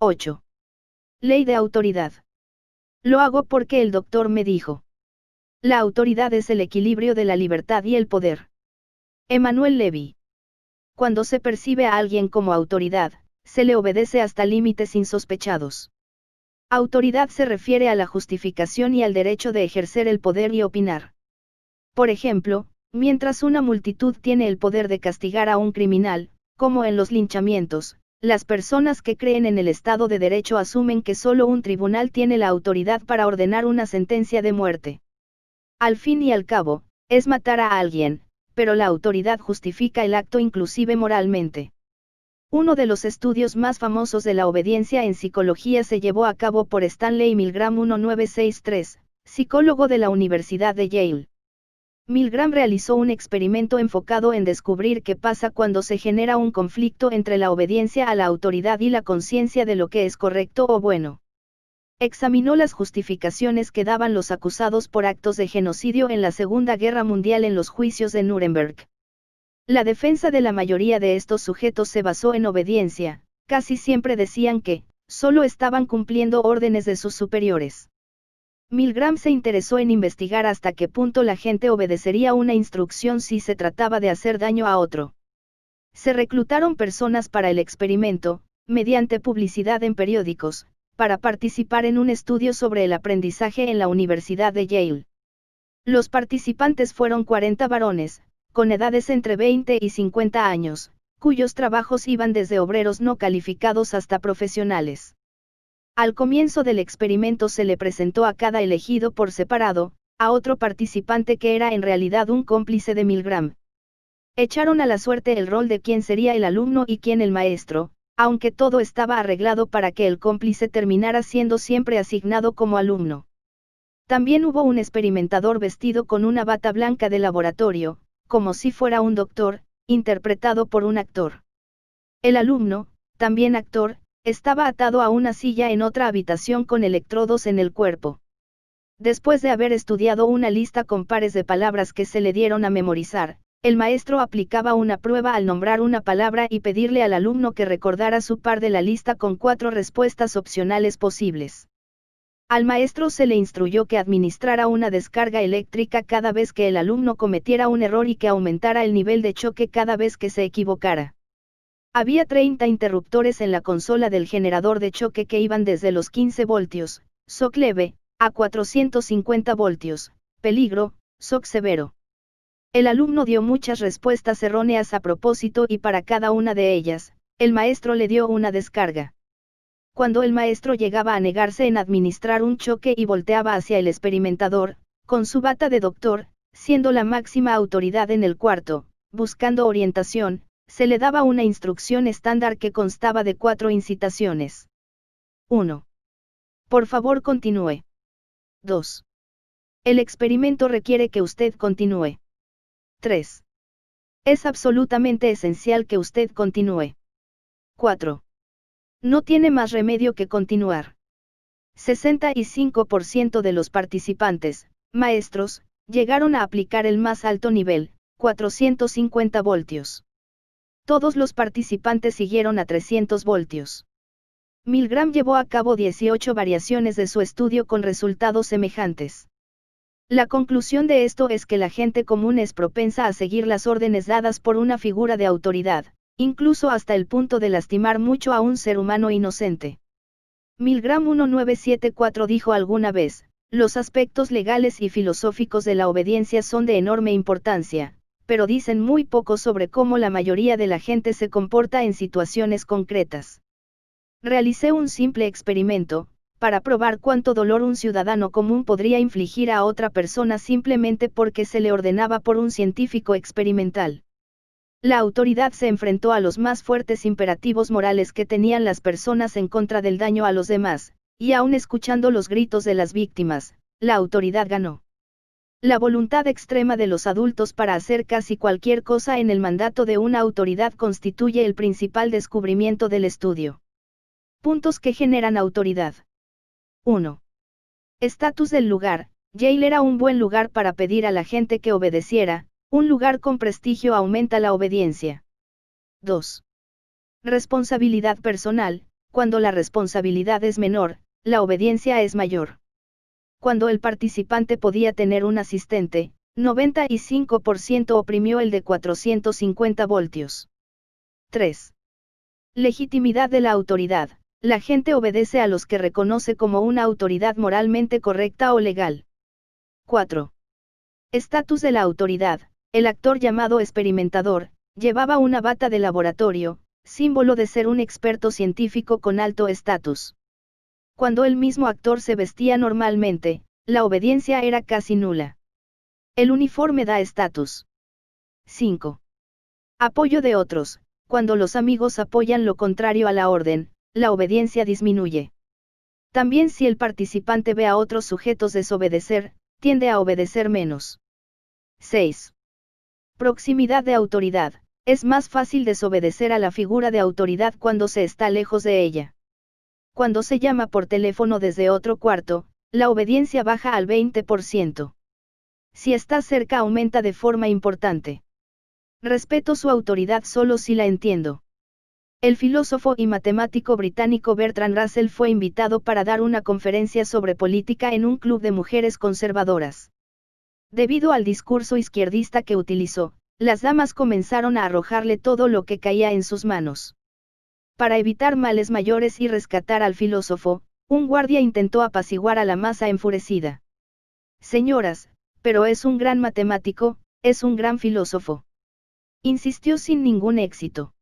8. Ley de autoridad. Lo hago porque el doctor me dijo. La autoridad es el equilibrio de la libertad y el poder. Emmanuel Levy. Cuando se percibe a alguien como autoridad, se le obedece hasta límites insospechados. Autoridad se refiere a la justificación y al derecho de ejercer el poder y opinar. Por ejemplo, mientras una multitud tiene el poder de castigar a un criminal, como en los linchamientos, las personas que creen en el Estado de Derecho asumen que solo un tribunal tiene la autoridad para ordenar una sentencia de muerte. Al fin y al cabo, es matar a alguien, pero la autoridad justifica el acto inclusive moralmente. Uno de los estudios más famosos de la obediencia en psicología se llevó a cabo por Stanley Milgram 1963, psicólogo de la Universidad de Yale. Milgram realizó un experimento enfocado en descubrir qué pasa cuando se genera un conflicto entre la obediencia a la autoridad y la conciencia de lo que es correcto o bueno. Examinó las justificaciones que daban los acusados por actos de genocidio en la Segunda Guerra Mundial en los juicios de Nuremberg. La defensa de la mayoría de estos sujetos se basó en obediencia, casi siempre decían que, solo estaban cumpliendo órdenes de sus superiores. Milgram se interesó en investigar hasta qué punto la gente obedecería una instrucción si se trataba de hacer daño a otro. Se reclutaron personas para el experimento, mediante publicidad en periódicos, para participar en un estudio sobre el aprendizaje en la Universidad de Yale. Los participantes fueron 40 varones, con edades entre 20 y 50 años, cuyos trabajos iban desde obreros no calificados hasta profesionales. Al comienzo del experimento se le presentó a cada elegido por separado, a otro participante que era en realidad un cómplice de Milgram. Echaron a la suerte el rol de quién sería el alumno y quién el maestro, aunque todo estaba arreglado para que el cómplice terminara siendo siempre asignado como alumno. También hubo un experimentador vestido con una bata blanca de laboratorio, como si fuera un doctor, interpretado por un actor. El alumno, también actor, estaba atado a una silla en otra habitación con electrodos en el cuerpo. Después de haber estudiado una lista con pares de palabras que se le dieron a memorizar, el maestro aplicaba una prueba al nombrar una palabra y pedirle al alumno que recordara su par de la lista con 4 respuestas opcionales posibles. Al maestro se le instruyó que administrara una descarga eléctrica cada vez que el alumno cometiera un error y que aumentara el nivel de choque cada vez que se equivocara. Había 30 interruptores en la consola del generador de choque que iban desde los 15 voltios, shock leve, a 450 voltios, peligro, shock severo. El alumno dio muchas respuestas erróneas a propósito y para cada una de ellas, el maestro le dio una descarga. Cuando el maestro llegaba a negarse en administrar un choque y volteaba hacia el experimentador, con su bata de doctor, siendo la máxima autoridad en el cuarto, buscando orientación, se le daba una instrucción estándar que constaba de 4 incitaciones. 1. Por favor continúe. 2. El experimento requiere que usted continúe. 3. Es absolutamente esencial que usted continúe. 4. No tiene más remedio que continuar. 65% de los participantes, maestros, llegaron a aplicar el más alto nivel, 450 voltios. Todos los participantes siguieron a 300 voltios. Milgram llevó a cabo 18 variaciones de su estudio con resultados semejantes. La conclusión de esto es que la gente común es propensa a seguir las órdenes dadas por una figura de autoridad, incluso hasta el punto de lastimar mucho a un ser humano inocente. Milgram 1974 dijo alguna vez, los aspectos legales y filosóficos de la obediencia son de enorme importancia, pero dicen muy poco sobre cómo la mayoría de la gente se comporta en situaciones concretas. Realicé un simple experimento, para probar cuánto dolor un ciudadano común podría infligir a otra persona simplemente porque se le ordenaba por un científico experimental. La autoridad se enfrentó a los más fuertes imperativos morales que tenían las personas en contra del daño a los demás, y aun escuchando los gritos de las víctimas, la autoridad ganó. La voluntad extrema de los adultos para hacer casi cualquier cosa en el mandato de una autoridad constituye el principal descubrimiento del estudio. Puntos que generan autoridad. 1. Estatus del lugar. Yale era un buen lugar para pedir a la gente que obedeciera, un lugar con prestigio aumenta la obediencia. 2. Responsabilidad personal. cuando la responsabilidad es menor, la obediencia es mayor. Cuando el participante podía tener un asistente, 95% oprimió el de 450 voltios. 3. Legitimidad de la autoridad. La gente obedece a los que reconoce como una autoridad moralmente correcta o legal. 4. Estatus de la autoridad. El actor llamado experimentador, llevaba una bata de laboratorio, símbolo de ser un experto científico con alto estatus. Cuando el mismo actor se vestía normalmente, la obediencia era casi nula. El uniforme da estatus. 5. Apoyo de otros. Cuando los amigos apoyan lo contrario a la orden, la obediencia disminuye. También si el participante ve a otros sujetos desobedecer, tiende a obedecer menos. 6. Proximidad de autoridad. Es más fácil desobedecer a la figura de autoridad cuando se está lejos de ella. Cuando se llama por teléfono desde otro cuarto, la obediencia baja al 20%. Si está cerca aumenta de forma importante. Respeto su autoridad solo si la entiendo. El filósofo y matemático británico Bertrand Russell fue invitado para dar una conferencia sobre política en un club de mujeres conservadoras. Debido al discurso izquierdista que utilizó, las damas comenzaron a arrojarle todo lo que caía en sus manos. Para evitar males mayores y rescatar al filósofo, un guardia intentó apaciguar a la masa enfurecida. Señoras, pero es un gran matemático, es un gran filósofo. Insistió sin ningún éxito.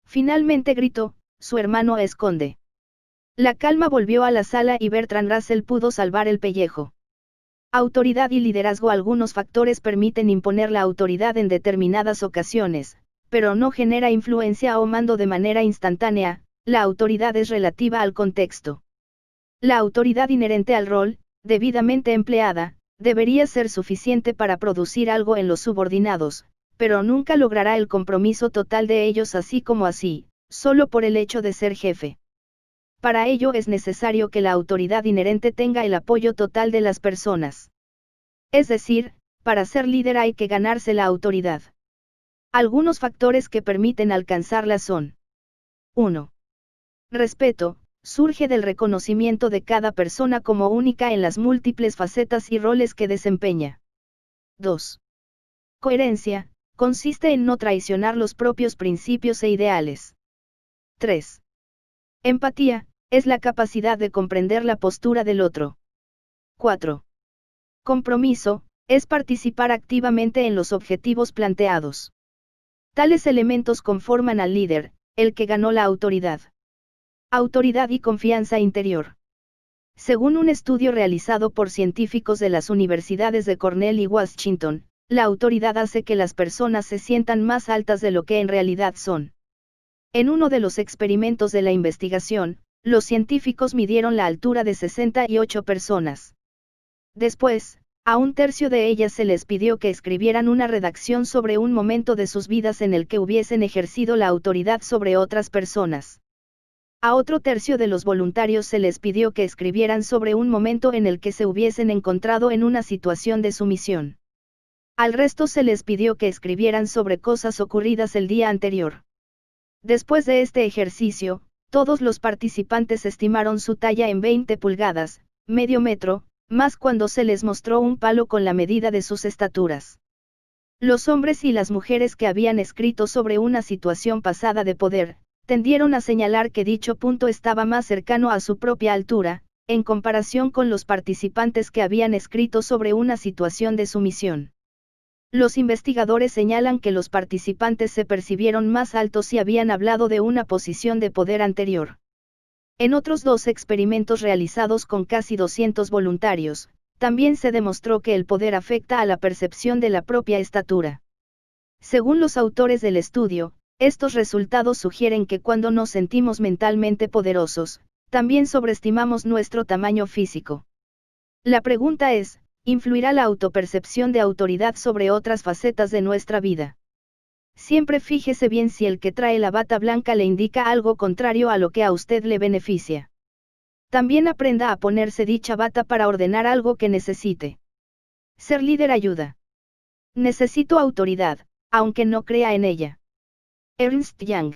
Finalmente gritó, su hermano esconde. La calma volvió a la sala y Bertrand Russell pudo salvar el pellejo. Autoridad y liderazgo. Algunos factores permiten imponer la autoridad en determinadas ocasiones, pero no genera influencia o mando de manera instantánea. La autoridad es relativa al contexto. La autoridad inherente al rol, debidamente empleada, debería ser suficiente para producir algo en los subordinados, pero nunca logrará el compromiso total de ellos así como así, solo por el hecho de ser jefe. Para ello es necesario que la autoridad inherente tenga el apoyo total de las personas. Es decir, para ser líder hay que ganarse la autoridad. Algunos factores que permiten alcanzarla son: 1. Respeto. Surge del reconocimiento de cada persona como única en las múltiples facetas y roles que desempeña. 2. Coherencia. Consiste en no traicionar los propios principios e ideales. 3. Empatía. Es la capacidad de comprender la postura del otro. 4. Compromiso. Es participar activamente en los objetivos planteados. Tales elementos conforman al líder, el que ganó la autoridad. Autoridad y confianza interior. Según un estudio realizado por científicos de las universidades de Cornell y Washington, la autoridad hace que las personas se sientan más altas de lo que en realidad son. En uno de los experimentos de la investigación, los científicos midieron la altura de 68 personas. Después, a un tercio de ellas se les pidió que escribieran una redacción sobre un momento de sus vidas en el que hubiesen ejercido la autoridad sobre otras personas. A otro tercio de los voluntarios se les pidió que escribieran sobre un momento en el que se hubiesen encontrado en una situación de sumisión. Al resto se les pidió que escribieran sobre cosas ocurridas el día anterior. Después de este ejercicio, todos los participantes estimaron su talla en 20 pulgadas, medio metro, más cuando se les mostró un palo con la medida de sus estaturas. Los hombres y las mujeres que habían escrito sobre una situación pasada de poder, tendieron a señalar que dicho punto estaba más cercano a su propia altura, en comparación con los participantes que habían escrito sobre una situación de sumisión. Los investigadores señalan que los participantes se percibieron más altos si habían hablado de una posición de poder anterior. En otros dos experimentos realizados con casi 200 voluntarios, también se demostró que el poder afecta a la percepción de la propia estatura. Según los autores del estudio, estos resultados sugieren que cuando nos sentimos mentalmente poderosos, también sobreestimamos nuestro tamaño físico. La pregunta es, ¿influirá la autopercepción de autoridad sobre otras facetas de nuestra vida? Siempre fíjese bien si el que trae la bata blanca le indica algo contrario a lo que a usted le beneficia. También aprenda a ponerse dicha bata para ordenar algo que necesite. Ser líder ayuda. Necesito autoridad, aunque no crea en ella. Ernst Young.